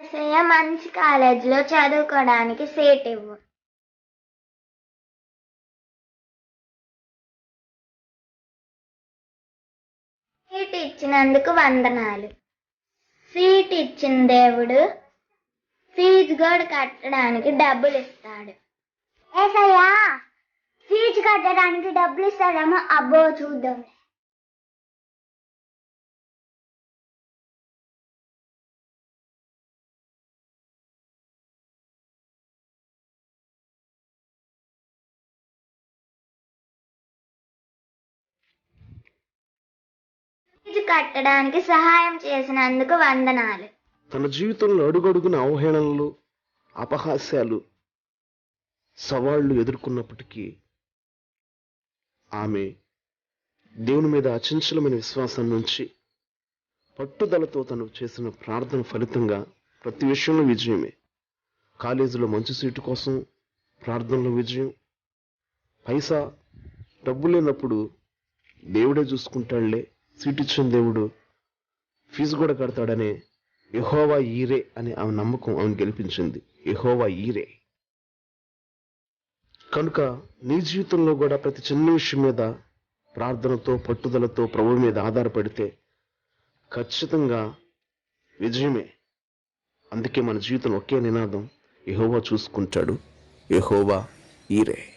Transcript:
యేసయ్య మంచి కాలేజీలో చదువుకోవడానికి సీట్ ఇవ్వు. సీట్ ఇచ్చినందుకు వందనాలు. సీట్ ఇచ్చిన దేవుడు ఫీజు కూడా కట్టడానికి డబ్బులు ఇస్తాడు. యేసయ్యా ఫీజు కట్టడానికి డబ్బులు ఇస్తాడేమో, అబ్బో చూద్దాం. ఫీజు కట్టడానికి సహాయం చేసినందుకు వందనాలు. తన జీవితంలో అడుగడుగున అవహేళనలు, అపహాస్యాలు, సవాళ్లు ఎదుర్కొన్నప్పటికీ ఆమె దేవుని మీద అచంచలమైన విశ్వాసం నుంచి పట్టుదలతో తను చేసిన ప్రార్థన ఫలితంగా ప్రతి విషయంలో విజయమే. కాలేజీలో మంచి సీటు కోసం ప్రార్థనలో విజయం. పైసా డబ్బు లేనప్పుడు దేవుడే చూసుకుంటాడులే, సీటు ఇచ్చిన దేవుడు ఫీజు కూడా కడతాడనే యెహోవా ఈరే అనే ఆమె నమ్మకం ఆమెను గెలిపించింది. యెహోవా ఈరే. కనుక నీ జీవితంలో కూడా ప్రతి చిన్న విషయం మీద ప్రార్థనతో పట్టుదలతో ప్రభువు మీద ఆధారపడితే ఖచ్చితంగా విజయమే. అందుకే మన జీవితంలో ఒకే నినాదం, యెహోవా చూసుకుంటాడు, యెహోవా ఈరే.